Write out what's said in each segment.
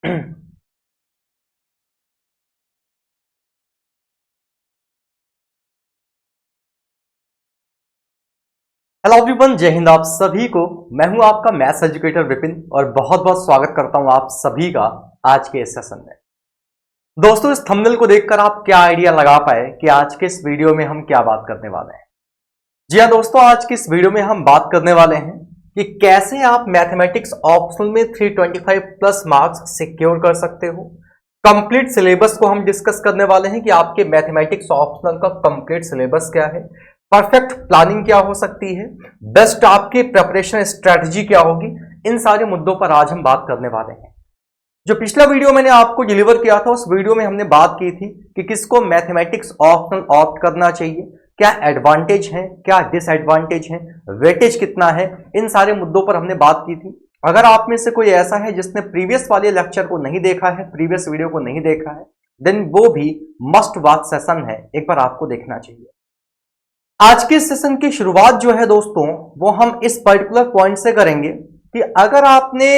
Hello everyone, जय हिंद। आप सभी को मैं हूं आपका मैथ्स एजुकेटर विपिन और बहुत बहुत स्वागत करता हूं आप सभी का आज के इस सेशन में। दोस्तों, इस थंबनेल को देखकर आप क्या आइडिया लगा पाए कि आज के इस वीडियो में हम क्या बात करने वाले हैं। जी हाँ दोस्तों, आज के इस वीडियो में हम बात करने वाले हैं कि कैसे आप मैथमेटिक्स ऑप्शनल में 325 प्लस मार्क्स सिक्योर कर सकते हो। कंप्लीट सिलेबस को हम डिस्कस करने वाले हैं कि आपके मैथमेटिक्स ऑप्शनल का कंप्लीट सिलेबस क्या है, परफेक्ट प्लानिंग क्या हो सकती है, बेस्ट आपकी प्रिपरेशन स्ट्रेटजी क्या होगी। इन सारे मुद्दों पर आज हम बात करने वाले हैं। जो पिछला वीडियो मैंने आपको डिलीवर किया था, उस वीडियो में हमने बात की थी कि किसको मैथमेटिक्स ऑप्शनल ऑप्ट करना चाहिए, क्या एडवांटेज है, क्या डिसएडवांटेज है, वेटेज कितना है। इन सारे मुद्दों पर हमने बात की थी। अगर आप में से कोई ऐसा है जिसने प्रीवियस वाले लेक्चर को नहीं देखा है, प्रीवियस वीडियो को नहीं देखा है, देन वो भी मस्ट वॉच सेशन है, एक बार आपको देखना चाहिए। आज के सेशन की शुरुआत जो है दोस्तों, वो हम इस पर्टिकुलर पॉइंट से करेंगे कि अगर आपने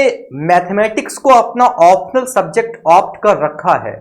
मैथमेटिक्स को अपना ऑप्शनल सब्जेक्ट ऑप्ट कर रखा है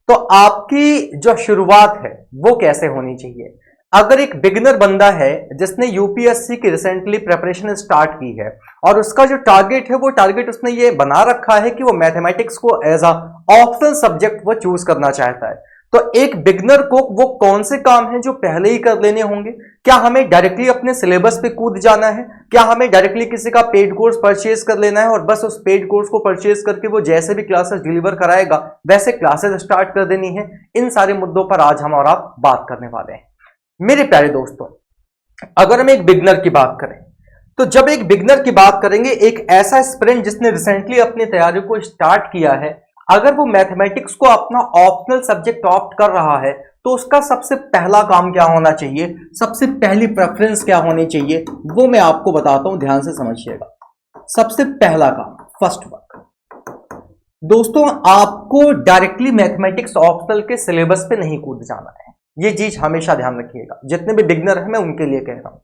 तो आपकी जो शुरुआत है वो कैसे होनी चाहिए। अगर एक बिगिनर बंदा है जिसने यूपीएससी की रिसेंटली प्रिपरेशन स्टार्ट की है और उसका जो टारगेट है वो टारगेट उसने ये बना रखा है कि वो मैथमेटिक्स को एज अ ऑप्शनल सब्जेक्ट वो चूज करना चाहता है, तो एक बिगनर को वो कौन से काम हैं जो पहले ही कर लेने होंगे। क्या हमें डायरेक्टली अपने सिलेबस पे कूद जाना है, क्या हमें डायरेक्टली किसी का पेड कोर्स परचेज कर लेना है और बस उस पेड कोर्स को परचेज करके वो जैसे भी क्लासेस डिलीवर कराएगा वैसे क्लासेस स्टार्ट कर देनी है। इन सारे मुद्दों पर आज हम और आप बात करने वाले हैं। मेरे प्यारे दोस्तों, अगर हम एक बिगनर की बात करें तो जब एक बिगनर की बात करेंगे, एक ऐसा एस्पिरेंट जिसने रिसेंटली अपनी तैयारी को स्टार्ट किया है, अगर वो मैथमेटिक्स को अपना ऑप्शनल सब्जेक्ट ऑप्ट कर रहा है तो उसका सबसे पहला काम क्या होना चाहिए, सबसे पहली प्रेफरेंस क्या होनी चाहिए, वो मैं आपको बताता हूं, ध्यान से समझिएगा। सबसे पहला काम, फर्स्ट वर्क दोस्तों, आपको डायरेक्टली मैथमेटिक्स ऑप्शनल के सिलेबस पे नहीं कूद जाना है। ये चीज हमेशा ध्यान रखिएगा। जितने भी बिगनर हैं मैं उनके लिए कह रहा हूं।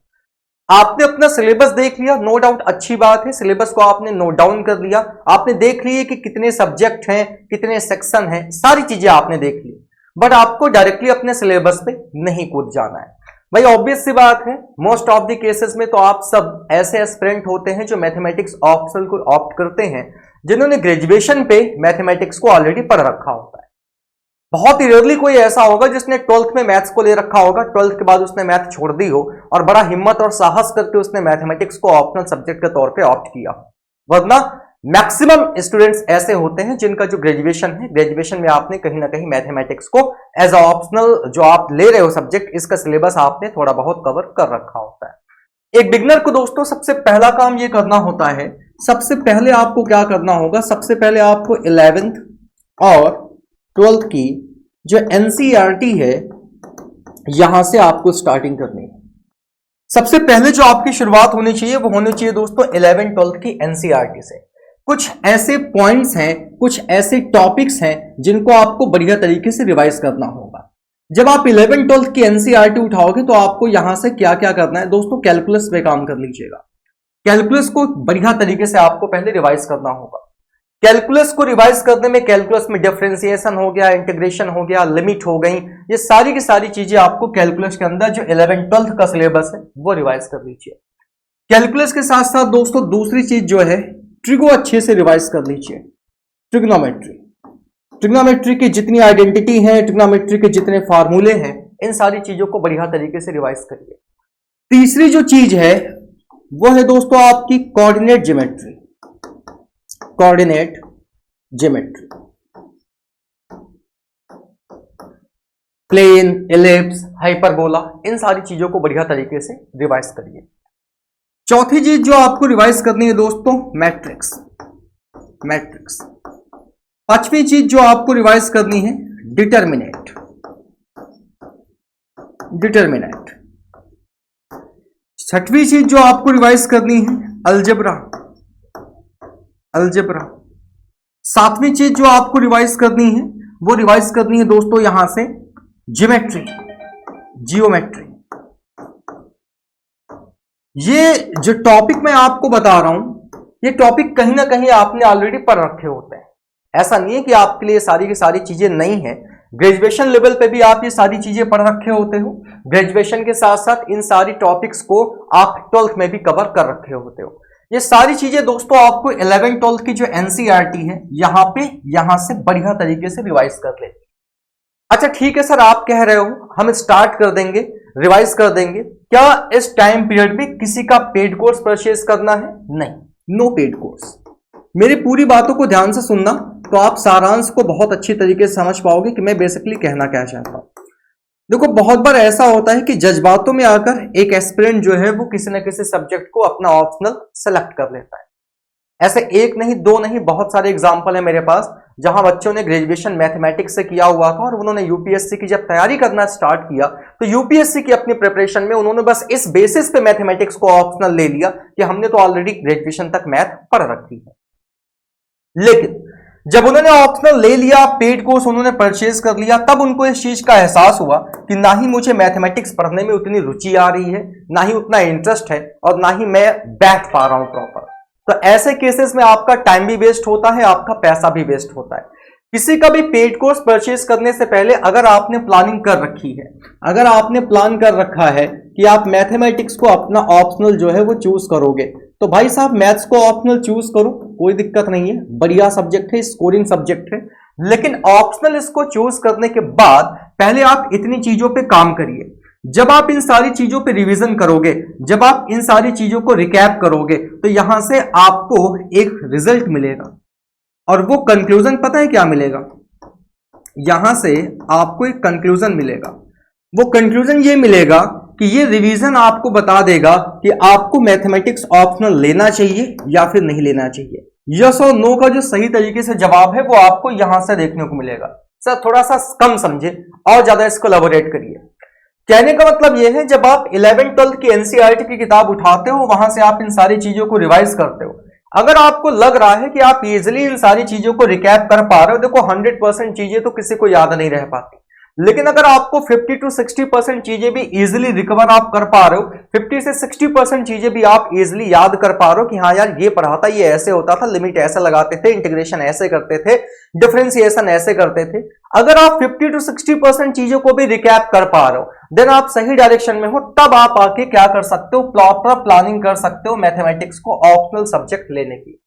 आपने अपना सिलेबस देख लिया, नो डाउट अच्छी बात है, सिलेबस को आपने नोट डाउन कर लिया, आपने देख लिया कि कितने सब्जेक्ट हैं, कितने सेक्शन हैं, सारी चीजें आपने देख ली, बट आपको डायरेक्टली अपने सिलेबस पे नहीं कूद जाना है। भाई ऑब्वियस सी बात है, मोस्ट ऑफ द केसेस में तो आप सब ऐसे एस्पिरेंट होते हैं जो मैथमेटिक्स ऑप्शनल को ऑप्ट करते हैं जिन्होंने ग्रेजुएशन पे मैथमेटिक्स को ऑलरेडी पढ़ रखा होता है। बहुत ही रेयरली कोई ऐसा होगा जिसने 12th में मैथ्स को ले रखा होगा, 12th के बाद उसने मैथ छोड़ दी हो और बड़ा हिम्मत और साहस करके उसने मैथमेटिक्स को ऑप्शनल सब्जेक्ट के तौर पे ऑप्ट किया। वरना मैक्सिमम स्टूडेंट्स ऐसे होते हैं जिनका जो ग्रेजुएशन है, ग्रेजुएशन में आपने कहीं ना कहीं मैथमेटिक्स को एज अ ऑप्शनल जो आप ले रहे हो सब्जेक्ट, इसका सिलेबस आपने थोड़ा बहुत कवर कर रखा होता है। एक बिगनर को दोस्तों सबसे पहला काम ये करना होता है, सबसे पहले आपको क्या करना होगा, सबसे पहले आपको 11th और 12th की जो एनसीईआरटी है यहां से आपको स्टार्टिंग करनी है। सबसे पहले जो आपकी शुरुआत होनी चाहिए वो होनी चाहिए दोस्तों 11th 12th की एनसीईआरटी से। कुछ ऐसे पॉइंट्स हैं, कुछ ऐसे टॉपिक्स हैं जिनको आपको बढ़िया तरीके से रिवाइज करना होगा। जब आप 11th 12th की एनसीईआरटी उठाओगे तो आपको यहां से क्या क्या करना है दोस्तों, कैलकुलस पे काम कर लीजिएगा। कैलकुलस को बढ़िया तरीके से आपको पहले रिवाइज करना होगा। कैलकुलस को रिवाइज करने में कैलकुलस में डिफरेंशिएशन हो गया, इंटीग्रेशन हो गया, लिमिट हो गई, ये सारी की सारी चीजें आपको कैलकुलस के अंदर जो 11th 12th का सिलेबस है वो रिवाइज कर लीजिए। कैलकुलस के साथ साथ दोस्तों दूसरी चीज जो है, ट्रिगो अच्छे से रिवाइज कर लीजिए। ट्रिग्नोमेट्री की जितनी आइडेंटिटी है, ट्रिग्नोमेट्री के जितने फार्मूले हैं, इन सारी चीजों को बढ़िया तरीके से रिवाइज करिए। तीसरी जो चीज है वो है दोस्तों आपकी coordinate geometry. Coordinate geometry, plane, ellipse, hyperbola, इन सारी चीजों को बढ़िया तरीके से रिवाइज करिए। चौथी चीज जो आपको रिवाइज करनी है दोस्तों, मैट्रिक्स। पांचवी चीज जो आपको रिवाइज करनी है, डिटर्मिनेंट। छठवीं चीज जो आपको रिवाइज करनी है, अलजेब्रा। सातवीं चीज जो आपको रिवाइज करनी है वो रिवाइज करनी है दोस्तों यहां से जियोमेट्री। ये जो टॉपिक मैं आपको बता रहा हूं, ये टॉपिक कहीं ना कहीं आपने ऑलरेडी पढ़ रखे होते हैं। ऐसा नहीं है कि आपके लिए सारी की सारी चीजें नहीं है। ग्रेजुएशन लेवल पे भी आप ये सारी चीजें पढ़ रखे होते हो, ग्रेजुएशन के साथ साथ इन सारी टॉपिक्स को आप 12th में भी कवर कर रखे होते हो। ये सारी चीजें दोस्तों आपको 11th 12th की जो एनसीईआरटी है यहां से बढ़िया तरीके से रिवाइज कर ले। अच्छा ठीक है सर, आप कह रहे हो हम स्टार्ट कर देंगे, रिवाइज कर देंगे, क्या इस टाइम पीरियड में किसी का पेड कोर्स परचेज करना है? नहीं, नो पेड कोर्स। मेरी पूरी बातों को ध्यान से सुनना तो आप सारांश को बहुत अच्छी तरीके से समझ पाओगे कि मैं बेसिकली कहना क्या चाहता हूं। देखो, बहुत बार ऐसा होता है कि जज्बातों में आकर एक एस्पिरेंट जो है वो किसी न किसी सब्जेक्ट को अपना ऑप्शनल सेलेक्ट कर लेता है। ऐसे एक नहीं, दो नहीं, बहुत सारे एग्जाम्पल है मेरे पास जहां बच्चों ने ग्रेजुएशन मैथमेटिक्स से किया हुआ था और उन्होंने यूपीएससी की जब तैयारी करना स्टार्ट किया तो यूपीएससी की अपनी प्रिपरेशन में उन्होंने बस इस बेसिस पे मैथमेटिक्स को ऑप्शनल ले लिया कि हमने तो ऑलरेडी ग्रेजुएशन तक मैथ पढ़ रखी है। लेकिन जब उन्होंने ऑप्शनल ले लिया, पेड कोर्स उन्होंने परचेज कर लिया, तब उनको इस चीज का एहसास हुआ कि ना ही मुझे मैथमेटिक्स पढ़ने में उतनी रुचि आ रही है, ना ही उतना इंटरेस्ट है और ना ही मैं बैठ पा रहा हूं प्रॉपर। तो ऐसे केसेस में आपका टाइम भी वेस्ट होता है, आपका पैसा भी वेस्ट होता है। किसी का भी पेड कोर्स परचेज करने से पहले अगर आपने प्लानिंग कर रखी है, अगर आपने प्लान कर रखा है कि आप मैथमेटिक्स को अपना ऑप्शनल जो है वो चूज करोगे, तो भाई साहब मैथ्स को ऑप्शनल चूज करो, कोई दिक्कत नहीं है, बढ़िया सब्जेक्ट है, स्कोरिंग सब्जेक्ट है। लेकिन ऑप्शनल इसको चूज करने के बाद पहले आप इतनी चीजों पे काम करिए। जब आप इन सारी चीजों पे रिवीजन करोगे, जब आप इन सारी चीजों को रिकैप करोगे, तो यहां से आपको एक रिजल्ट मिलेगा और वो कंक्लूजन पता है क्या मिलेगा? यहां से आपको एक कंक्लूजन मिलेगा। वो कंक्लूजन ये मिलेगा कि ये रिवीजन आपको बता देगा कि आपको मैथमेटिक्स ऑप्शनल लेना चाहिए या फिर नहीं लेना चाहिए। यस और नो का जो सही तरीके से जवाब है वो आपको यहां से देखने को मिलेगा। सर थोड़ा सा कम समझे और ज्यादा इसको एलैबोरेट करिए। कहने का मतलब यह है, जब आप 11th 12th की एनसीईआरटी की किताब उठाते हो, वहां से आप इन सारी चीजों को रिवाइज करते हो, अगर आपको लग रहा है कि आप इजीली इन सारी चीजों को रिकैप कर पा रहे हो, देखो 100% चीजें तो किसी को याद नहीं रह पाती, लेकिन अगर आपको 50 to 60% चीजें भी इजीली रिकवर आप कर पा रहे हो, 50 से 60% चीजें भी आप इजीली याद कर पा रहे हो कि हाँ यार ये पढ़ा था, ये ऐसे होता था, लिमिट ऐसे लगाते थे, इंटीग्रेशन ऐसे करते थे, डिफरेंशिएशन ऐसे करते थे। अगर आप 50 to 60% चीजों को भी रिकैप कर पा रहे हो, देन आप सही डायरेक्शन में हो। तब आप आके क्या कर सकते हो, प्रॉपर प्लानिंग कर सकते हो मैथमेटिक्स को ऑप्शनल सब्जेक्ट लेने की।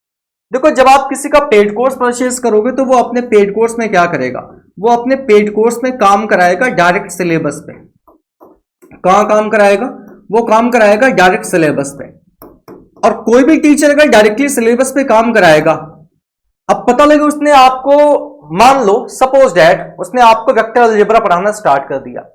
देखो, जब आप किसी का पेड कोर्स परचेज करोगे तो वो अपने पेड कोर्स में क्या करेगा, वो अपने पेड कोर्स में काम कराएगा डायरेक्ट सिलेबस पे। कहां काम कराएगा? वो काम कराएगा डायरेक्ट सिलेबस पे। और कोई भी टीचर अगर डायरेक्टली सिलेबस पे काम कराएगा, अब पता लगे उसने आपको, मान लो सपोज दैट उसने आपको वेक्टर अलजेब्रा पढ़ाना स्टार्ट कर दिया,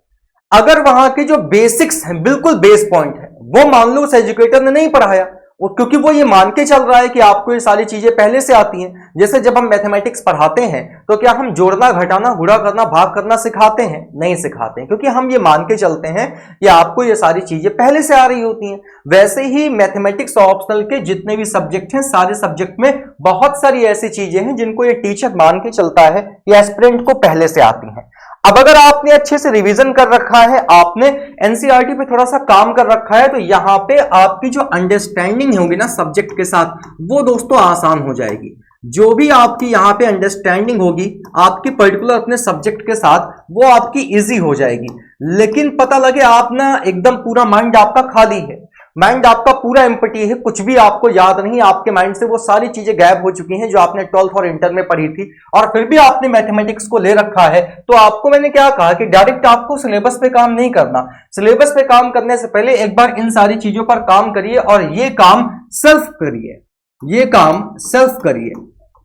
अगर वहां के जो बेसिक्स हैं, बिल्कुल बेस पॉइंट है, वो मान लो उस एजुकेटर ने नहीं पढ़ाया, क्योंकि वो ये मान के चल रहा है कि आपको ये सारी चीजें पहले से आती हैं। जैसे जब हम मैथमेटिक्स पढ़ाते हैं तो क्या हम जोड़ना, घटाना, गुणा करना, भाग करना सिखाते हैं? नहीं सिखाते हैं, क्योंकि हम ये मान के चलते हैं कि आपको ये सारी चीजें पहले से आ रही होती हैं। वैसे ही मैथमेटिक्स ऑप्शनल के जितने भी सब्जेक्ट हैं, सारे सब्जेक्ट में बहुत सारी ऐसी चीजें हैं जिनको ये टीचर मान के चलता है कि एस्पिरेंट को पहले से आती हैं। अब अगर आपने अच्छे से रिवीजन कर रखा है, आपने एनसीईआरटी पे थोड़ा सा काम कर रखा है, तो यहां पे आपकी जो अंडरस्टैंडिंग होगी ना सब्जेक्ट के साथ, वो दोस्तों आसान हो जाएगी। जो भी आपकी यहां पे अंडरस्टैंडिंग होगी आपकी पर्टिकुलर अपने सब्जेक्ट के साथ, वो आपकी इजी हो जाएगी। लेकिन पता लगे आप ना एकदम पूरा माइंड आपका खाली है, माइंड आपका पूरा एम्प्टी है, कुछ भी आपको याद नहीं, आपके माइंड से वो सारी चीजें गायब हो चुकी हैं जो आपने 12th और इंटर में पढ़ी थी, और फिर भी आपने मैथमेटिक्स को ले रखा है। तो आपको मैंने क्या कहा कि डायरेक्ट आपको सिलेबस पे काम नहीं करना। सिलेबस पे काम करने से पहले एक बार इन सारी चीजों पर काम करिए और ये काम सेल्फ करिए, ये काम सेल्फ करिए।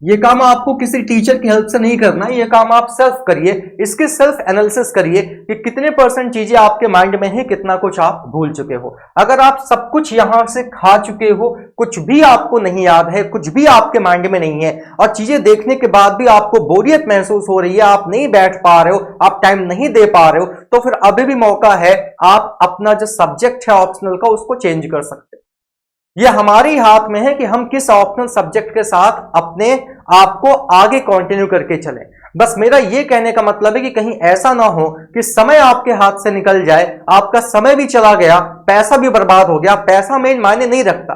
ये काम आपको किसी टीचर की हेल्प से नहीं करना, ये काम आप सेल्फ करिए। इसके सेल्फ एनालिसिस करिए कि कितने परसेंट चीजें आपके माइंड में है, कितना कुछ आप भूल चुके हो। अगर आप सब कुछ यहां से खा चुके हो, कुछ भी आपको नहीं याद है, कुछ भी आपके माइंड में नहीं है, और चीजें देखने के बाद भी आपको बोरियत महसूस हो रही है, आप नहीं बैठ पा रहे हो, आप टाइम नहीं दे पा रहे हो, तो फिर अभी भी मौका है, आप अपना जो सब्जेक्ट है ऑप्शनल का उसको चेंज कर सकते हो। ये हमारी हाथ में है कि हम किस ऑप्शनल सब्जेक्ट के साथ अपने आप को आगे कंटिन्यू करके चलें। बस मेरा ये कहने का मतलब है कि कहीं ऐसा ना हो कि समय आपके हाथ से निकल जाए, आपका समय भी चला गया, पैसा भी बर्बाद हो गया। पैसा मेन मायने नहीं रखता,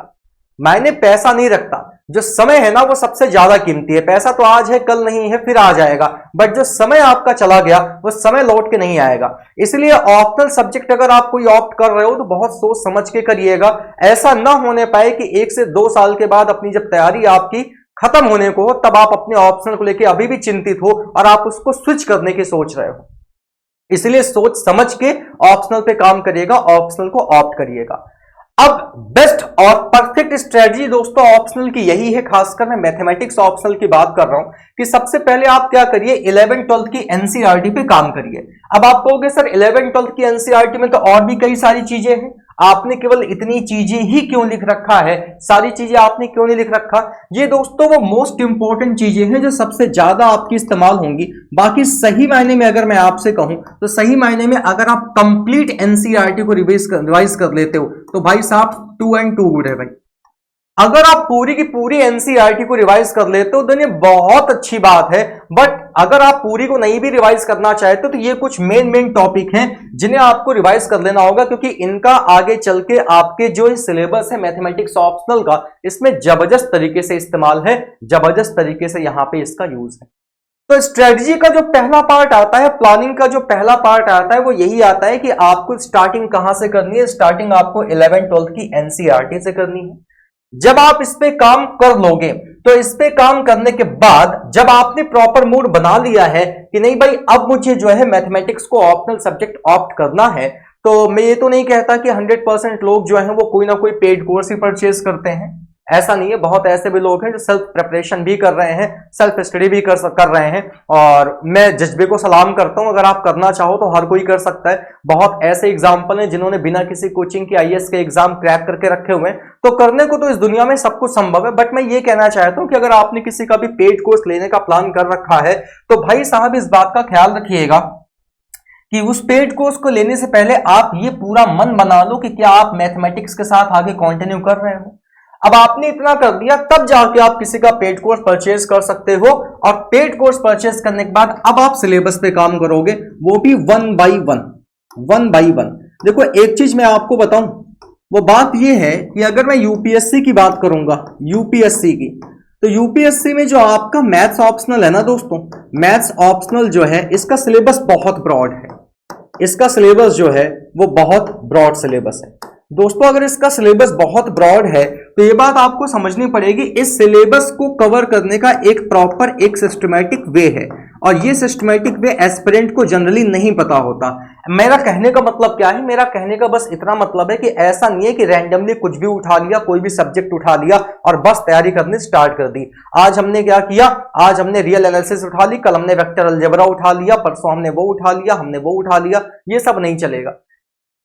मायने पैसा नहीं रखता, जो समय है ना वो सबसे ज्यादा कीमती है। पैसा तो आज है कल नहीं है, फिर आ जाएगा, बट जो समय आपका चला गया वो समय लौट के नहीं आएगा। इसलिए ऑप्शनल सब्जेक्ट अगर आप कोई ऑप्ट कर रहे हो तो बहुत सोच समझ के करिएगा। ऐसा ना होने पाए कि 1 से 2 साल के बाद अपनी जब तैयारी आपकी खत्म होने को तब आप अपने ऑप्शनल को लेकर अभी भी चिंतित हो और आप उसको स्विच करने की सोच रहे हो। इसलिए सोच समझ के ऑप्शनल पे काम करिएगा, ऑप्शनल को ऑप्ट करिएगा। अब बेस्ट और परफेक्ट स्ट्रेटजी दोस्तों ऑप्शनल की यही है, खासकर मैं मैथमेटिक्स ऑप्शनल की बात कर रहा हूं कि सबसे पहले आप क्या करिए, 11th-12th की एनसीईआरटी पे काम करिए। अब आप कहोगे सर 11th-12th की एनसीईआरटी में तो और भी कई सारी चीजें हैं, आपने केवल इतनी चीजें ही क्यों लिख रखा है, सारी चीजें आपने क्यों नहीं लिख रखा? ये दोस्तों वो मोस्ट इंपॉर्टेंट चीजें हैं जो सबसे ज्यादा आपकी इस्तेमाल होंगी। बाकी सही मायने में अगर मैं आपसे कहूं तो सही मायने में अगर आप कंप्लीट एनसीईआरटी को रिवाइज कर लेते हो तो भाई साहब 2 and 2 गुड है भाई। अगर आप पूरी की पूरी एनसीईआरटी को रिवाइज कर लेते हो तो ये बहुत अच्छी बात है, बट अगर आप पूरी को नहीं भी रिवाइज करना चाहते हो तो ये कुछ मेन टॉपिक हैं जिन्हें आपको रिवाइज कर लेना होगा, क्योंकि इनका आगे चल के आपके जो सिलेबस है मैथमेटिक्स ऑप्शनल का, इसमें जबरदस्त तरीके से इस्तेमाल है, जबरदस्त तरीके से यहां पे इसका यूज है। तो स्ट्रेटजी का जो पहला पार्ट आता है, प्लानिंग का जो पहला पार्ट आता है वो यही आता है कि आपको स्टार्टिंग कहां से करनी है। स्टार्टिंग आपको 11th-12th की एनसीईआरटी से करनी है। जब आप इस पे काम कर लोगे तो इस पे काम करने के बाद जब आपने प्रॉपर मूड बना लिया है कि नहीं भाई अब मुझे जो है मैथमेटिक्स को ऑप्शनल सब्जेक्ट ऑप्ट करना है, तो मैं ये तो नहीं कहता कि 100% लोग जो हैं वो कोई ना कोई पेड कोर्स ही परचेज करते हैं, ऐसा नहीं है। बहुत ऐसे भी लोग हैं जो सेल्फ प्रिपरेशन भी कर रहे हैं, सेल्फ स्टडी भी कर रहे हैं, और मैं जज्बे को सलाम करता हूं। अगर आप करना चाहो तो हर कोई कर सकता है। बहुत ऐसे एग्जाम्पल हैं जिन्होंने बिना किसी कोचिंग के आईएएस के एग्जाम क्रैक करके रखे हुए हैं। तो करने को तो इस दुनिया में सब कुछ संभव है, बट मैं ये कहना चाहता हूं कि अगर आपने किसी का भी पेड कोर्स लेने का प्लान कर रखा है तो भाई साहब इस बात का ख्याल रखिएगा कि उस पेड कोर्स को लेने से पहले आप ये पूरा मन बना लो कि क्या आप मैथमेटिक्स के साथ आगे कंटिन्यू कर रहे हो। अब आपने इतना कर दिया तब जाके आप किसी का पेड कोर्स परचेज कर सकते हो, और पेड कोर्स परचेज करने के बाद अब आप सिलेबस पे काम करोगे, वो भी 1 by 1। देखो एक चीज मैं आपको बताऊं, वो बात ये है कि अगर मैं यूपीएससी की बात करूंगा, यूपीएससी की, तो यूपीएससी में जो आपका मैथ्स ऑप्शनल है ना दोस्तों, मैथ्स ऑप्शनल जो है इसका सिलेबस बहुत ब्रॉड है। इसका सिलेबस जो है वो बहुत ब्रॉड सिलेबस है दोस्तों। अगर इसका सिलेबस बहुत ब्रॉड है तो ये बात आपको समझनी पड़ेगी, इस सिलेबस को कवर करने का एक प्रॉपर एक सिस्टमैटिक वे है, और ये सिस्टमैटिक वे एस्पिरेंट को जनरली नहीं पता होता। मेरा कहने का मतलब क्या है, मेरा कहने का बस इतना मतलब है कि ऐसा नहीं है कि रैंडमली कुछ भी उठा लिया, कोई भी सब्जेक्ट उठा लिया और बस तैयारी करनी स्टार्ट कर दी। आज हमने क्या किया, आज हमने रियल एनालिसिस उठा ली, कल हमने वेक्टर अलजेब्रा उठा लिया, परसों हमने वो उठा लिया, हमने वो उठा लिया, ये सब नहीं चलेगा।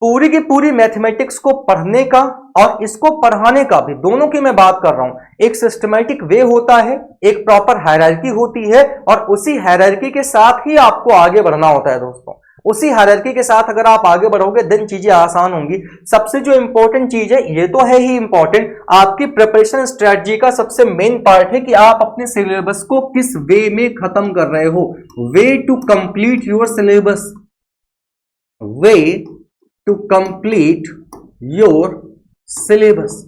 पूरी की पूरी मैथमेटिक्स को पढ़ने का और इसको पढ़ाने का भी, दोनों की मैं बात कर रहा हूं, एक सिस्टमैटिक वे होता है, एक प्रॉपर हायरार्की होती है, और उसी हायरार्की के साथ ही आपको आगे बढ़ना होता है दोस्तों। उसी हायरार्की के साथ अगर आप आगे बढ़ोगे दिन चीजें आसान होंगी। सबसे जो इंपॉर्टेंट चीज है, ये तो है ही इंपॉर्टेंट, आपकी प्रिपरेशन स्ट्रेटजी का सबसे मेन पार्ट है कि आप अपने सिलेबस को किस वे में खत्म कर रहे हो। Way to complete your syllabus, way to complete your syllabus.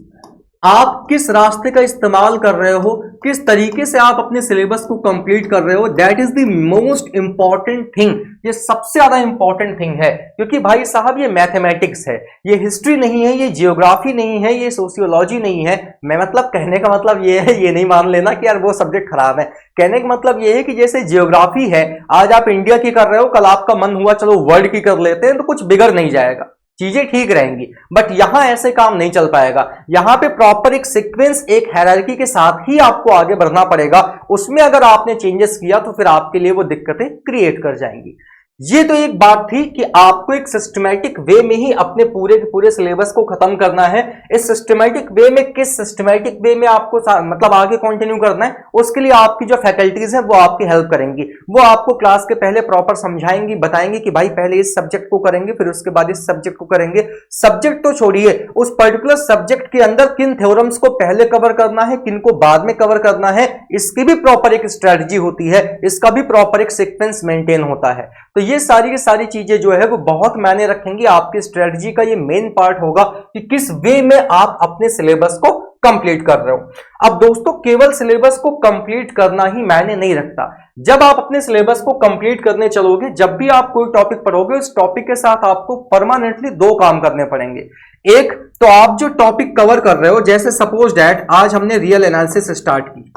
आप किस रास्ते का इस्तेमाल कर रहे हो, किस तरीके से आप अपने सिलेबस को कंप्लीट कर रहे हो, that is the most important thing. ये सबसे ज्यादा इंपॉर्टेंट थिंग है, क्योंकि भाई साहब ये मैथमेटिक्स है, ये हिस्ट्री नहीं है, ये जियोग्राफी नहीं है, ये सोशियोलॉजी नहीं है। मैं मतलब कहने का मतलब ये है, ये नहीं मान लेना कि यार वो सब्जेक्ट खराब है। कहने का मतलब ये है कि जैसे जियोग्राफी है, आज आप इंडिया की कर रहे हो, कल आपका मन हुआ चलो वर्ल्ड की कर लेते हैं, तो कुछ बिगड़ नहीं जाएगा, चीजें ठीक रहेंगी। बट यहां ऐसे काम नहीं चल पाएगा। यहां पे प्रॉपर एक सीक्वेंस, एक हायरार्की के साथ ही आपको आगे बढ़ना पड़ेगा। उसमें अगर आपने चेंजेस किया तो फिर आपके लिए वो दिक्कतें क्रिएट कर जाएंगी। ये तो एक बात थी कि आपको एक सिस्टमैटिक वे में ही अपने पूरे के पूरे सिलेबस को खत्म करना है। इस सिस्टमैटिक वे में, किस सिस्टमैटिक वे में आपको मतलब आगे कंटिन्यू करना है, उसके लिए आपकी जो फैकल्टीज है वो आपकी हेल्प करेंगी। वो आपको क्लास के पहले प्रॉपर समझाएंगी, बताएंगे कि भाई पहले इस सब्जेक्ट को करेंगे, फिर उसके बाद इस सब्जेक्ट को करेंगे। सब्जेक्ट तो छोड़िए, उस पर्टिकुलर सब्जेक्ट के अंदर किन थ्योरम्स को पहले कवर करना है, किन को बाद में कवर करना है, इसकी भी प्रॉपर एक स्ट्रेटजी होती है, इसका भी प्रॉपर एक सीक्वेंस मेंटेन होता है। तो ये सारी की सारी चीजें जो है वो बहुत मायने रखेंगी। आपकी स्ट्रेटजी का ये मेन पार्ट होगा कि किस वे में आप अपने सिलेबस को कंप्लीट कर रहे हो। अब दोस्तों केवल सिलेबस को कंप्लीट करना ही मायने नहीं रखता। जब आप अपने सिलेबस को कंप्लीट करने चलोगे, जब भी आप कोई टॉपिक पढ़ोगे, उस टॉपिक के साथ आपको परमानेंटली दो काम करने पड़ेंगे। एक तो आप जो टॉपिक कवर कर रहे हो, जैसे सपोज दैट आज हमने रियल एनालिसिस स्टार्ट की,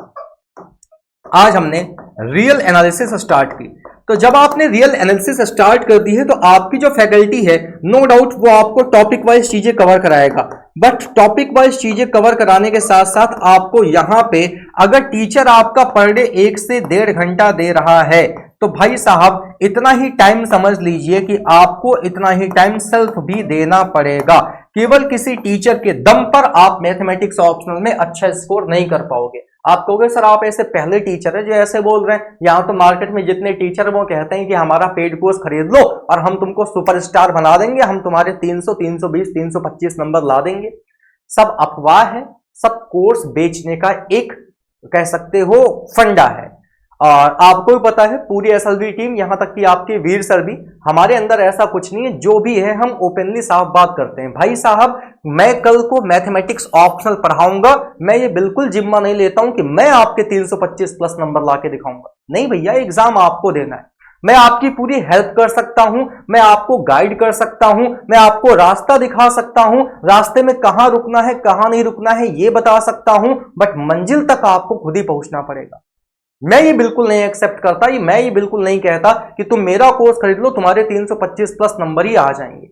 आज हमने रियल एनालिसिस स्टार्ट की, तो जब आपने रियल एनालिसिस स्टार्ट कर दी है तो आपकी जो फैकल्टी है नो डाउट वो आपको टॉपिक वाइज चीजें कवर कराएगा। बट टॉपिक वाइज चीजें कवर कराने के साथ साथ आपको यहां पे अगर टीचर आपका पर डे 1 से 1.5 घंटा दे रहा है तो भाई साहब इतना ही टाइम समझ लीजिए कि आपको इतना ही टाइम सेल्फ भी देना पड़ेगा। केवल किसी टीचर के दम पर आप मैथमेटिक्स ऑप्शनल में अच्छा स्कोर नहीं कर पाओगे। आप कहोगे सर आप ऐसे पहले टीचर है जो ऐसे बोल रहे हैं, यहां तो मार्केट में जितने टीचर वो कहते हैं कि हमारा पेड कोर्स खरीद लो और हम तुमको सुपरस्टार बना देंगे, हम तुम्हारे 300 320 325 नंबर ला देंगे। सब अफवाह है, सब कोर्स बेचने का एक कह सकते हो फंडा है। और आपको भी पता है पूरी एसएलवी टीम, यहां तक कि आपके वीर सर भी, हमारे अंदर ऐसा कुछ नहीं है, जो भी है हम ओपनली साफ बात करते हैं। भाई साहब मैं कल को मैथमेटिक्स ऑप्शनल पढ़ाऊंगा, मैं ये बिल्कुल जिम्मा नहीं लेता हूं कि मैं आपके 325 प्लस नंबर लाके दिखाऊंगा। नहीं भैया, एग्जाम आपको देना है। मैं आपकी पूरी हेल्प कर सकता हूं, मैं आपको गाइड कर सकता हूं, मैं आपको रास्ता दिखा सकता हूं, रास्ते में कहां रुकना है कहां नहीं रुकना है ये बता सकता हूं, बट मंजिल तक आपको खुद ही पहुंचना पड़ेगा। मैं ये बिल्कुल नहीं एक्सेप्ट करता, मैं ये बिल्कुल नहीं कहता कि तुम मेरा कोर्स खरीद लो तुम्हारे 325 प्लस नंबर ही आ जाएंगे।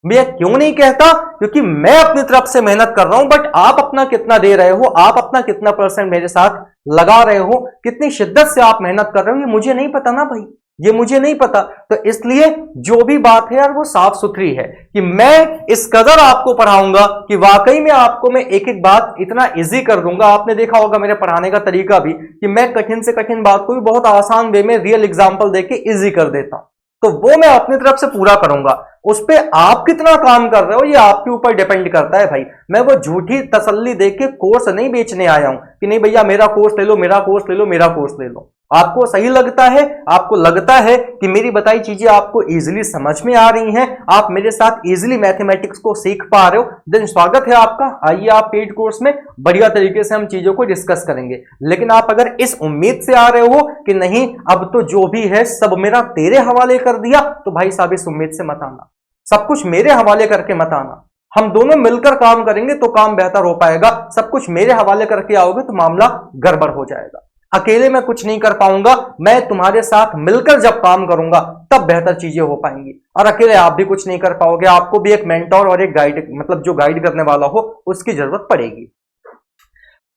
मैं क्यों नहीं कहता? क्योंकि मैं अपनी तरफ से मेहनत कर रहा हूं, बट आप अपना कितना दे रहे हो, आप अपना कितना परसेंट मेरे साथ लगा रहे हो, कितनी शिद्दत से आप मेहनत कर रहे हो, ये मुझे नहीं पता ना भाई, ये मुझे नहीं पता। तो इसलिए जो भी बात है यार वो साफ सुथरी है कि मैं इस कदर आपको पढ़ाऊंगा कि वाकई में आपको मैं एक एक बात इतना इजी कर दूंगा। आपने देखा होगा मेरे पढ़ाने का तरीका भी कि मैं कठिन से कठिन बात को भी बहुत आसान वे में रियल एग्जांपल देके इजी कर देता हूं, तो वो मैं अपनी तरफ से पूरा करूंगा। उस पे आप कितना काम कर रहे हो ये आपके ऊपर डिपेंड करता है भाई। मैं वो झूठी तसल्ली देके कोर्स नहीं बेचने आया हूं कि नहीं भैया मेरा कोर्स ले लो, मेरा कोर्स ले लो, मेरा कोर्स ले लो। आपको सही लगता है, आपको लगता है कि मेरी बताई चीजें आपको इजीली समझ में आ रही हैं, आप मेरे साथ इजीली मैथमेटिक्स को सीख पा रहे हो, देन स्वागत है आपका। आइए आप पेड कोर्स में बढ़िया तरीके से हम चीजों को डिस्कस करेंगे। लेकिन आप अगर इस उम्मीद से आ रहे हो कि नहीं अब तो जो भी है सब मेरा तेरे हवाले कर दिया, तो भाई साहब इस उम्मीद से मत आना, सब कुछ मेरे हवाले करके मत आना। हम दोनों मिलकर काम करेंगे तो काम बेहतर हो पाएगा। सब कुछ मेरे हवाले करके आओगे तो मामला गड़बड़ हो जाएगा। अकेले मैं कुछ नहीं कर पाऊंगा, मैं तुम्हारे साथ मिलकर जब काम करूंगा तब बेहतर चीजें हो पाएंगी। और अकेले आप भी कुछ नहीं कर पाओगे, आपको भी एक मेंटोर और एक गाइड, मतलब जो गाइड करने वाला हो उसकी जरूरत पड़ेगी।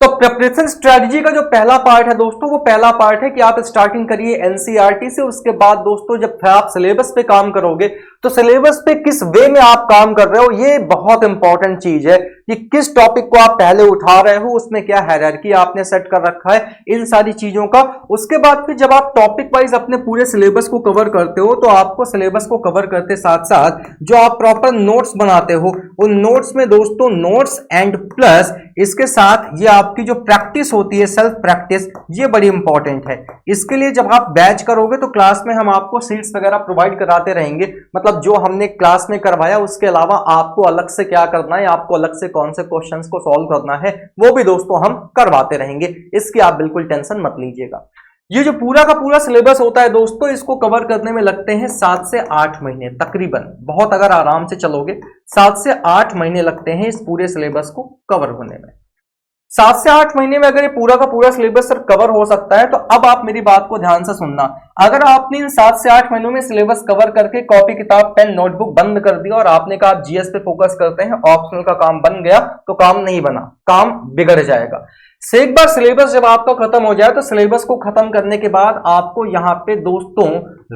तो प्रिपरेशन स्ट्रेटजी का जो पहला पार्ट है दोस्तों, वो पहला पार्ट है कि आप स्टार्टिंग करिए एनसीईआरटी से। उसके बाद दोस्तों जब आप सिलेबस पे काम करोगे तो सिलेबस पे किस वे में आप काम कर रहे हो ये बहुत इंपॉर्टेंट चीज है कि किस टॉपिक को आप पहले उठा रहे हो, उसमें क्या हायरार्की आपने सेट कर रखा है, इन सारी चीजों का। उसके बाद फिर जब आप टॉपिक वाइज अपने पूरे सिलेबस को कवर करते हो तो आपको सिलेबस को कवर करते साथ साथ जो आप प्रॉपर नोट्स बनाते हो, उन नोट्स में दोस्तों नोट्स एंड प्लस इसके साथ ये आपकी जो प्रैक्टिस होती है, सेल्फ प्रैक्टिस, ये बड़ी इंपॉर्टेंट है। इसके लिए जब आप बैच करोगे तो क्लास में हम आपको सीट्स वगैरह प्रोवाइड कराते रहेंगे, मतलब जो हमने क्लास में करवाया उसके अलावा आपको अलग से क्या करना है, आपको अलग से कौन से क्वेश्चंस को सॉल्व करना है, वो भी दोस्तों हम करवाते रहेंगे। इसकी आप बिल्कुल टेंशन मत लीजिएगा। ये जो पूरा का पूरा सिलेबस होता है दोस्तों, इसको कवर करने में लगते हैं 7 से 8 महीने तकरीबन। बहुत अगर आराम से चलोगे 7 से 8 महीने लगते हैं इस पूरे सिलेबस को कवर होने में। 7 से 8 महीने में अगर ये पूरा का पूरा सिलेबस सर कवर हो सकता है तो अब आप मेरी बात को ध्यान से सुनना। अगर आपने इन 7 से 8 महीनों में सिलेबस कवर करके कॉपी किताब पेन नोटबुक बंद कर दिया और आपने कहा आप जीएस पे फोकस करते हैं, ऑप्शनल का काम बन गया, तो काम नहीं बना, काम बिगड़ जाएगा। से एक बार सिलेबस जब आपका खत्म हो जाए तो सिलेबस को खत्म करने के बाद आपको यहां पे दोस्तों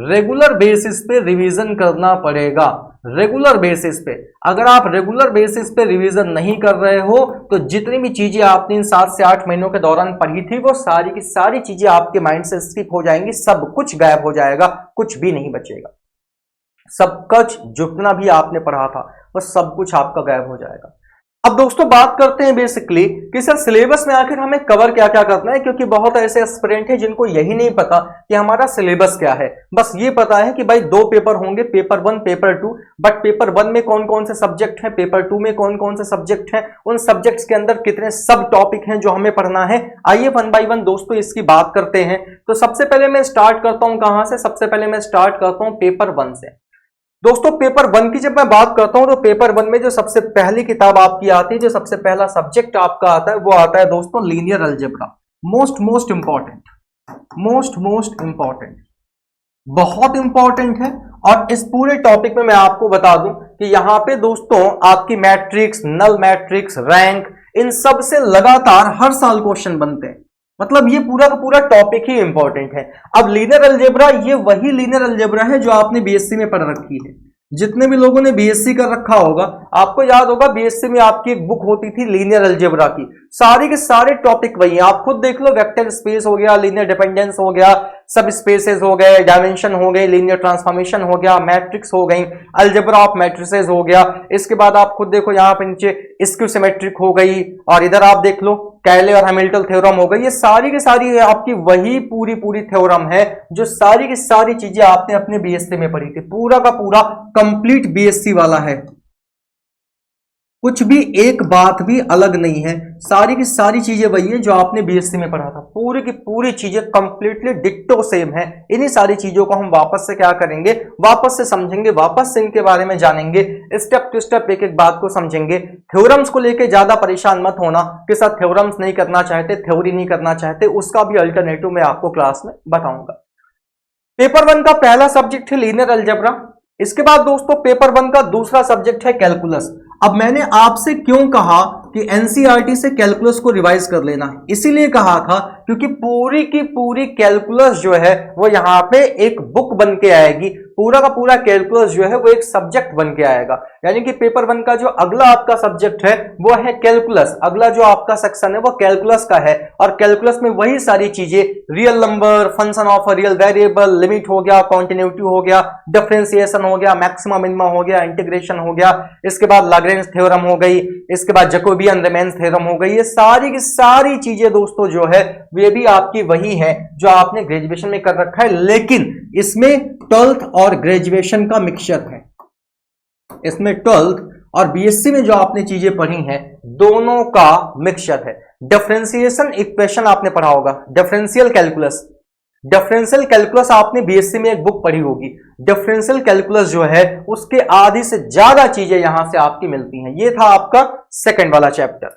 रेगुलर बेसिस पे रिवीजन करना पड़ेगा। रेगुलर बेसिस पे अगर आप रेगुलर बेसिस पे रिवीजन नहीं कर रहे हो तो जितनी भी चीजें आपने इन 7 से 8 महीनों के दौरान पढ़ी थी वो सारी की सारी चीजें आपके माइंड से स्किप हो जाएंगी, सब कुछ गायब हो जाएगा, कुछ भी नहीं बचेगा। सब कुछ जितना भी आपने पढ़ा था वो सब कुछ आपका गायब हो जाएगा। अब दोस्तों बात करते हैं बेसिकली कि सर सिलेबस में आखिर हमें कवर क्या क्या करना है, क्योंकि बहुत ऐसे एस्पिरेंट हैं जिनको यही नहीं पता कि हमारा सिलेबस क्या है। बस ये पता है कि भाई 2 पेपर होंगे, पेपर 1 पेपर 2, बट पेपर 1 में कौन कौन से सब्जेक्ट हैं, पेपर 2 में कौन कौन से सब्जेक्ट हैं, उन सब्जेक्ट्स के अंदर कितने सब टॉपिक हैं जो हमें पढ़ना है। आइए 1 बाय 1 दोस्तों इसकी बात करते हैं। तो सबसे पहले मैं स्टार्ट करता हूं कहां से, सबसे पहले मैं स्टार्ट करता हूं पेपर 1 से। दोस्तों पेपर 1 की जब मैं बात करता हूं तो पेपर 1 में जो सबसे पहली किताब आपकी आती है, जो सबसे पहला सब्जेक्ट आपका आता है, वो आता है दोस्तों लीनियर अलजेब्रा। मोस्ट इंपॉर्टेंट, बहुत इंपॉर्टेंट है। और इस पूरे टॉपिक में मैं आपको बता दूं कि यहां पे दोस्तों आपकी मैट्रिक्स, नल मैट्रिक्स, रैंक, इन सब से लगातार हर साल क्वेश्चन बनते हैं। मतलब ये पूरा का पूरा टॉपिक ही इंपॉर्टेंट है। अब लीनियर अलजेब्रा, ये वही लीनियर अलजेब्रा है जो आपने बीएससी में पढ़ रखी है। जितने भी लोगों ने बीएससी कर रखा होगा, आपको याद होगा बीएससी में आपकी एक बुक होती थी लीनियर अलजेब्रा की। सारे के सारे टॉपिक वही हैं, आप खुद देख लो। वेक्टर स्पेस हो गया, लीनियर डिपेंडेंस हो गया, सब स्पेसेस हो गए, डायमेंशन हो गए, लीनियर ट्रांसफॉर्मेशन हो गया, मैट्रिक्स हो गई, अलजेब्रा ऑफ मैट्रिसेस हो गया। इसके बाद आप खुद देखो यहाँ पे नीचे स्क्यू सिमेट्रिक हो गई, और इधर आप देख लो कैले और हैमिल्टन थ्योरम हो गई। ये सारी की सारी आपकी वही पूरी थ्योरम है जो सारी की सारी चीजें आपने अपने बीएससी में पढ़ी थी। पूरा का पूरा कंप्लीट बीएससी वाला है, कुछ भी एक बात भी अलग नहीं है। सारी की सारी चीजें वही है जो आपने बीएससी में पढ़ा था। पूरी की पूरी चीजें कंप्लीटली डिट्टो सेम है। इन्हीं सारी चीजों को हम वापस से क्या करेंगे, वापस से समझेंगे, वापस से इनके बारे में जानेंगे, स्टेप टू स्टेप एक एक बात को समझेंगे। थ्योरम्स को लेके ज्यादा परेशान मत होना कि सर थ्योरम्स नहीं करना चाहते, थ्योरी नहीं करना चाहते, उसका भी अल्टरनेटिव मैं आपको क्लास में बताऊंगा। पेपर 1 का पहला सब्जेक्ट है लीनियर अलजेब्रा। इसके बाद दोस्तों पेपर 1 का दूसरा सब्जेक्ट है कैलकुलस। अब मैंने आपसे क्यों कहा कि एनसीईआरटी से कैलकुलस को रिवाइज कर लेना, इसीलिए कहा था क्योंकि पूरी की पूरी कैलकुलस जो है वो यहाँ पे एक बुक बन के आएगी। पूरा का पूरा कैलकुलस जो है वो एक सब्जेक्ट बन के आएगा। यानी कि पेपर 1 का जो अगला आपका सब्जेक्ट है वो है कैलकुलस। अगला जो आपका सेक्शन है वो कैलकुलस का है, और कैलकुलस में वही सारी चीजें, real number, function of real variable, limit हो गया, कॉन्टिन्यूटी हो गया, डिफरेंशिएशन हो गया, मैक्सिमम मिनिमम हो गया, इंटीग्रेशन हो गया, इसके बाद लाग्रेंज थ्योरम हो गई, इसके बाद जैकोबियन रीमैन थ्योरम हो गई। ये सारी की सारी चीजें दोस्तों जो है वे भी आपकी वही है जो आपने ग्रेजुएशन में कर रखा है, लेकिन इसमें 12th और ग्रेजुएशन का मिक्सचर है। इसमें 12th और बीएससी में जो आपने चीजें पढ़ी हैं दोनों का मिक्सचर है। डिफरेंशिएशन इक्वेशन आपने पढ़ा होगा, डिफरेंशियल कैलकुलस आपने बीएससी में एक बुक पढ़ी होगी। डिफरेंशियल कैलकुलस जो है उसके आधी से ज्यादा चीजें यहां से आपकी मिलती हैं। ये था आपका सेकंड वाला चैप्टर।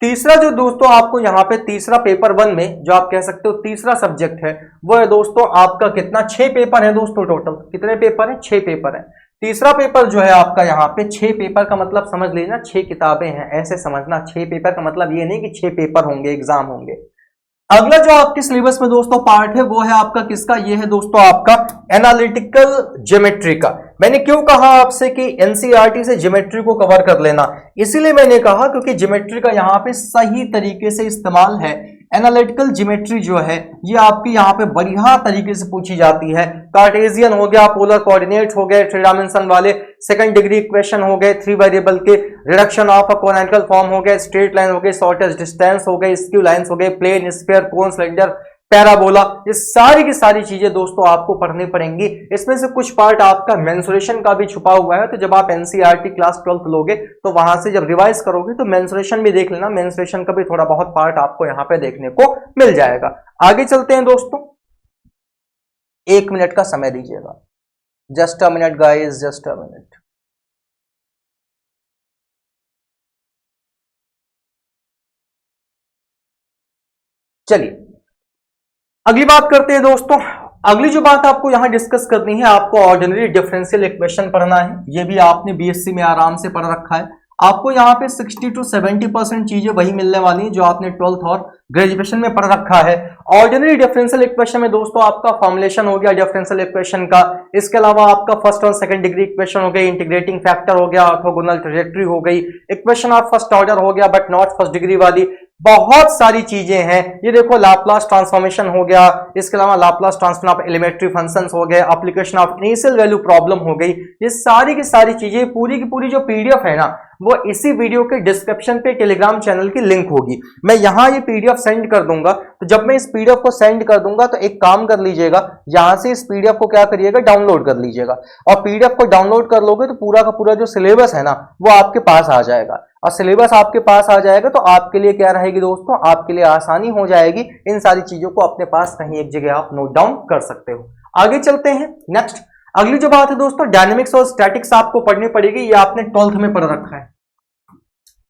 तीसरा जो दोस्तों आपको यहाँ पे तीसरा पेपर 1 में जो आप कह सकते हो तीसरा सब्जेक्ट है वो है दोस्तों आपका कितना, 6 पेपर है दोस्तों। टोटल कितने पेपर है, 6 पेपर है। तीसरा पेपर जो है आपका यहाँ पे 6 पेपर का मतलब समझ लेना 6 किताबें हैं, ऐसे समझना। 6 पेपर का मतलब ये नहीं कि 6 पेपर होंगे, एग्जाम होंगे। अगला जो आपके सिलेबस में दोस्तों पार्ट है वो है आपका किसका, ये है दोस्तों आपका एनालिटिकल ज्योमेट्री का। मैंने क्यों कहा आपसे कि एनसीईआरटी से ज्योमेट्री को कवर कर लेना, इसीलिए मैंने कहा क्योंकि ज्योमेट्री का यहाँ पे सही तरीके से इस्तेमाल है। एनालिटिकल ज्योमेट्री जो है ये आपकी यहाँ पे बढ़िया तरीके से पूछी जाती है। कार्टेशियन हो गया, पोलर कोऑर्डिनेट्स हो गए, 3 डायमेंशन वाले, सेकंड डिग्री इक्वेशन हो गए, 3 वेरिएबल के, रिडक्शन ऑफ अ कोनैटिकल फॉर्म हो गए, स्ट्रेट लाइन हो गए, शॉर्टेस्ट डिस्टेंस हो गए, स्क्यू लाइंस हो गए, प्लेन, स्फीयर, कोन, सिलेंडर, पैराबोला। ये सारी की सारी चीजें दोस्तों आपको पढ़नी पड़ेंगी। इसमें से कुछ पार्ट आपका मेंसुरेशन का भी छुपा हुआ है, तो जब आप एनसीईआरटी क्लास 12th लोगे तो वहां से जब रिवाइज करोगे तो मेंसुरेशन भी देख लेना। मेंसुरेशन का भी थोड़ा बहुत पार्ट आपको यहाँ पे देखने को मिल जाएगा। आगे चलते हैं दोस्तों, 1 मिनट का समय दीजिएगा, just a minute guys, just a minute. चलिए अगली बात करते हैं दोस्तों। अगली जो बात आपको यहां डिस्कस करनी है, आपको ऑर्डिनरी डिफरेंशियल इक्वेशन पढ़ना है। ये भी आपने बीएससी में आराम से पढ़ रखा है। आपको यहाँ पे 60 to 70% चीजें वही मिलने वाली हैं जो आपने 12th और ग्रेजुएशन में पढ़ रखा है। ऑर्डिनरी डिफरेंशियल इक्वेशन में दोस्तों आपका फॉर्मुलेशन हो गया डिफरेंशियल इक्वेशन का, इसके अलावा आपका फर्स्ट और सेकंड डिग्री इक्वेशन हो गई, इंटीग्रेटिंग फैक्टर हो गया, ऑर्थोगोनल ट्रैजेक्टरी हो गई, इक्वेशन ऑफ फर्स्ट ऑर्डर हो गया बट नॉट फर्स्ट डिग्री वाली। बहुत सारी चीजें हैं। ये देखो लाप्लास ट्रांसफॉर्मेशन हो गया, इसके अलावा Laplace transform of elementary functions हो गए, application of initial value problem हो गई। ये सारी की सारी चीजें पूरी की पूरी जो पीडीएफ है ना, वो इसी वीडियो के डिस्क्रिप्शन पे टेलीग्राम चैनल की लिंक होगी। मैं यहां ये पीडीएफ सेंड कर दूंगा। तो जब मैं इस पीडीएफ को सेंड कर दूंगा तो एक काम कर लीजिएगा, यहां से इस पीडीएफ को क्या करिएगा, डाउनलोड कर लीजिएगा। और पीडीएफ को डाउनलोड कर लोगे तो पूरा का पूरा जो सिलेबस है ना वो आपके पास आ जाएगा। और सिलेबस आपके पास आ जाएगा तो आपके लिए क्या रहेगी दोस्तों, आपके लिए आसानी हो जाएगी। इन सारी चीजों को अपने पास कहीं एक जगह आप नोट डाउन कर सकते हो। आगे चलते हैं नेक्स्ट। अगली जो बात है दोस्तों, डायनेमिक्स और स्टैटिक्स आपको पढ़नी पड़ेगी। ये आपने 12th में पढ़ रखा है।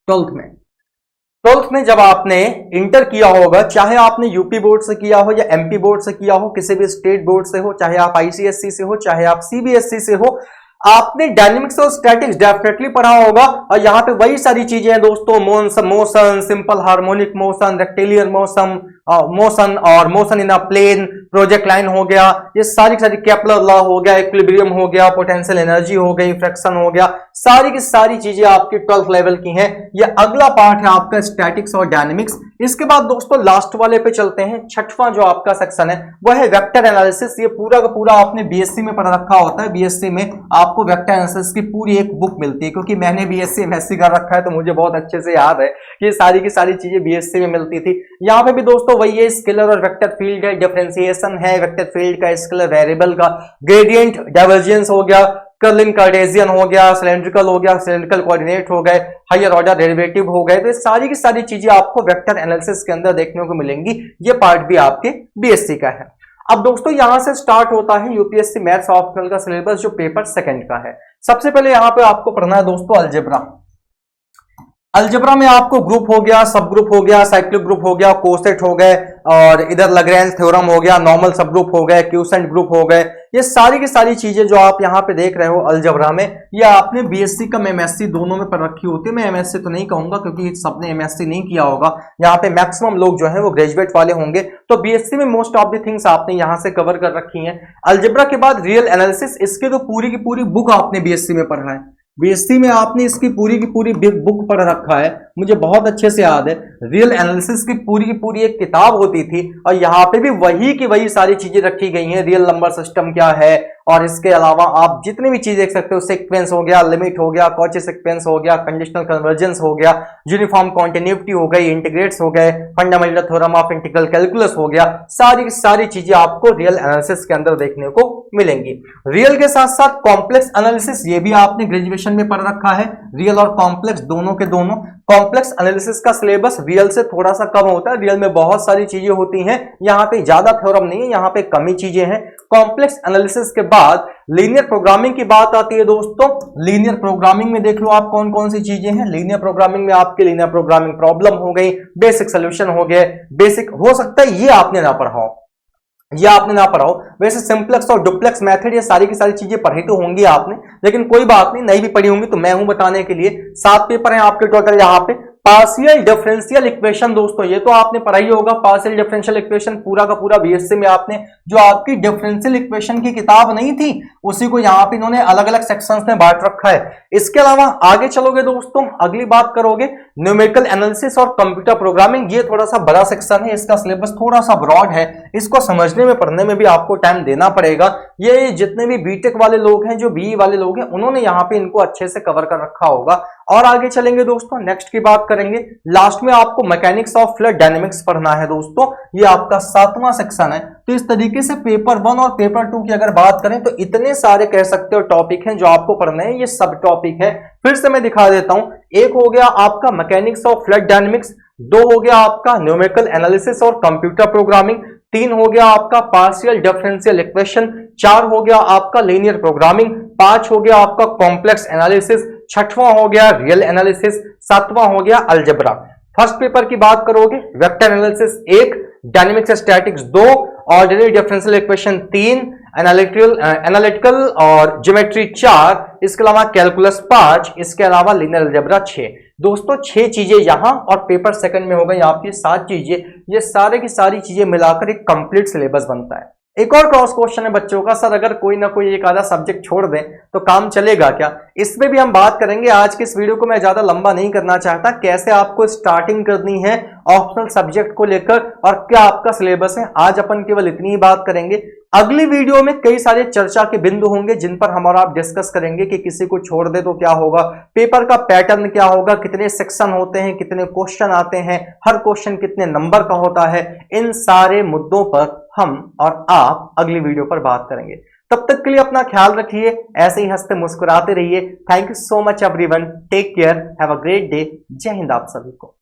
12th में जब आपने इंटर किया होगा, चाहे आपने यूपी बोर्ड से किया हो या एमपी बोर्ड से किया हो, किसी भी स्टेट बोर्ड से हो, चाहे आप आईसीएसई से हो, चाहे आप सीबीएसई से हो, आपने डायनेमिक्स और स्टैटिक्स डेफिनेटली पढ़ा होगा। और यहां पे वही सारी चीजें हैं दोस्तों, motion, simple harmonic motion, rectilinear motion और motion in a plane, projectile हो गया, ये सारी की सारी केपलर लॉ हो गया, इक्विलिब्रियम हो गया, पोटेंशियल एनर्जी हो गई, फ्रैक्शन हो गया, सारी की सारी चीजें आपकी 12th लेवल की हैं। ये अगला पार्ट है आपका स्टैटिक्स और डायनेमिक्स। इसके बाद दोस्तों लास्ट वाले पे चलते हैं। छठवां जो आपका सेक्शन है वह है वेक्टर एनालिसिस। ये पूरा का पूरा आपने बीएससी में पढ़ रखा होता है। बीएससी में आपको वेक्टर एनालिसिस की पूरी एक बुक मिलती है, क्योंकि मैंने बीएससी एमएससी कर रखा है तो मुझे बहुत अच्छे से याद है कि सारी की सारी चीजें बीएससी में मिलती थी। यहाँ पे भी दोस्तों वही है, स्केलर और वेक्टर फील्ड है, डिफरेंशिएशन है वेक्टर फील्ड का, स्केलर वेरिएबल का, ग्रेडियंट डाइवर्जेंस हो गया, कर्लिंग कार्टेशियन हो गया, सिलेंड्रिकल हो गया, सिलेंड्रिकल कोऑर्डिनेट हो गए, हायर ऑर्डर डेरिवेटिव हो गए। तो सारी की सारी चीजें आपको वेक्टर एनालिसिस के अंदर देखने को मिलेंगी। ये पार्ट भी आपके बीएससी का है। अब दोस्तों यहां से स्टार्ट होता है यूपीएससी मैथ्स ऑप्शनल का सिलेबस, जो पेपर सेकंड का है। सबसे पहले यहां पे आपको पढ़ना है दोस्तों अलजेब्रा। अलजेब्रा में आपको ग्रुप हो गया, सब ग्रुप हो गया, साइक्लिक ग्रुप हो गया, कोसेट हो गए, और इधर लैग्रेंज थ्योरम हो गया, नॉर्मल सब ग्रुप हो गए, क्यूसेंट ग्रुप हो गए। ये सारी की सारी चीजें जो आप यहाँ पे देख रहे हो अलजेब्रा में, ये आपने बीएससी का एमएससी दोनों में पढ़ रखी होती है। मैं एमएससी तो नहीं कहूंगा क्योंकि सबने एमएससी नहीं किया होगा। यहाँ पे मैक्सिमम लोग जो है वो ग्रेजुएट वाले होंगे, तो बीएससी में मोस्ट ऑफ द थिंग्स आपने यहाँ से कवर कर रखी है। अलजेब्रा के बाद रियल एनालिसिस, इसके तो पूरी की पूरी बुक आपने बीएससी में पढ़ा है। बीएससी में आपने इसकी पूरी की पूरी बुक पढ़ रखा है, मुझे बहुत अच्छे से याद है। रियल एनालिसिस की पूरी एक किताब होती थी, और यहाँ पे भी वही की वही सारी चीजें रखी गई हैं। रियल नंबर सिस्टम क्या है, और इसके अलावा आप जितनी भी चीज देख सकते हो, सीक्वेंस हो गया, लिमिट हो गया, कॉची सीक्वेंस हो गया, कंडीशनल कन्वर्जेंस हो गया, यूनिफॉर्म कॉन्टिन्यूटी हो गई, इंटीग्रेट्स हो गए, fundamental theorem of integral calculus हो गया। सारी की सारी चीजें आपको रियल एनालिसिस के अंदर देखने को मिलेंगी। रियल के साथ साथ कॉम्प्लेक्स एनालिसिस, ये भी आपने ग्रेजुएशन में पढ़ रखा है। रियल और कॉम्प्लेक्स दोनों के दोनों। कॉम्प्लेक्स एनालिसिस का सिलेबस रियल से थोड़ा सा कम होता है। रियल में बहुत सारी चीजें होती हैं, यहाँ पे ज्यादा थ्योरम नहीं है, यहाँ पे कम ही चीजें हैं। कॉम्प्लेक्स एनालिसिस के बाद लीनियर प्रोग्रामिंग की बात आती है दोस्तों। लीनियर प्रोग्रामिंग में देख लो आप कौन कौन सी चीजें हैं। लीनियर प्रोग्रामिंग में आपके लीनियर प्रोग्रामिंग प्रॉब्लम हो गई, बेसिक सोल्यूशन हो गए। बेसिक हो सकता है ये आपने ना पढ़ा हो, वैसे सिंप्लेक्स और डुप्लेक्स मेथड, ये सारी की सारी चीजें पढ़ी तो होंगी आपने, लेकिन कोई बात नहीं भी पढ़ी होंगी तो मैं हूं बताने के लिए। 7 पेपर हैं आपके टोटल। यहाँ पे पार्शियल डिफरेंशियल इक्वेशन दोस्तों, ये तो आपने पढ़ा ही होगा। पार्शियल डिफरेंशियल इक्वेशन पूरा का पूरा बीएससी में आपने, जो आपकी डिफरेंशियल इक्वेशन की किताब नहीं थी उसी को यहाँ पे इन्होंने अलग अलग सेक्शंस में बांट रखा है। इसके अलावा आगे चलोगे दोस्तों, अगली बात करोगे न्यूमेरिकल एनालिसिस और कंप्यूटर प्रोग्रामिंग। ये थोड़ा सा बड़ा सेक्शन है, इसका सिलेबस थोड़ा सा ब्रॉड है, इसको समझने में पढ़ने में भी आपको टाइम देना पड़ेगा। ये जितने भी बीटेक वाले लोग हैं, जो बीई वाले लोग हैं, उन्होंने यहाँ पे इनको अच्छे से कवर कर रखा होगा। और आगे चलेंगे दोस्तों, नेक्स्ट की बात करेंगे। लास्ट में आपको मैकेनिक्स ऑफ फ्लूइड डायनेमिक्स पढ़ना है दोस्तों, ये आपका 7वां सेक्शन है। तो इस तरीके से पेपर 1 और पेपर 2 की अगर बात करें तो इतने सारे कह सकते हो टॉपिक हैं जो आपको पढ़ने हैं। ये सब टॉपिक है, फिर से मैं दिखा देता हूं। एक हो गया आपका मैकेनिक्स ऑफ फ्लूइड डायनेमिक्स, 2 हो गया आपका न्यूमेरिकल एनालिसिस और कंप्यूटर प्रोग्रामिंग, 3 हो गया आपका पार्शियल डिफरेंशियल इक्वेशन, 4 हो गया आपका लीनियर प्रोग्रामिंग, 5 हो गया आपका कॉम्प्लेक्स एनालिसिस, 6वां हो गया रियल एनालिसिस, 7वां हो गया अलजेब्रा। फर्स्ट पेपर की बात करोगे vector analysis 1, dynamics statics 2, ordinary differential equation 3, analytical और ज्योमेट्री 4, इसके अलावा कैलकुलस 5, इसके अलावा लीनियर अलजेब्रा 6। दोस्तों 6 चीजें यहां और पेपर सेकंड में हो गई आपकी 7 चीजें। ये सारे की सारी चीजें मिलाकर एक कंप्लीट सिलेबस बनता है। एक और क्रॉस क्वेश्चन है बच्चों का, सर अगर कोई ना कोई एक आधा सब्जेक्ट छोड़ दें तो काम चलेगा क्या? इसमें भी हम बात करेंगे। आज के इस वीडियो को मैं ज्यादा लंबा नहीं करना चाहता, कैसे आपको स्टार्टिंग करनी है ऑप्शनल सब्जेक्ट को लेकर और क्या आपका सिलेबस है। आज अपन केवल इतनी ही बात करेंगे अगली वीडियो में कई सारे चर्चा के बिंदु होंगे जिन पर हम और आप डिस्कस करेंगे कि किसी को छोड़ दे तो क्या होगा, पेपर का पैटर्न क्या होगा, कितने सेक्शन होते हैं, कितने क्वेश्चन आते हैं, हर क्वेश्चन कितने नंबर का होता है। इन सारे मुद्दों पर हम और आप अगली वीडियो पर बात करेंगे। तब तक के लिए अपना ख्याल रखिए, ऐसे ही हंसते मुस्कुराते रहिए। Thank you so much everyone, take care, have a great day. जय हिंद आप सभी को।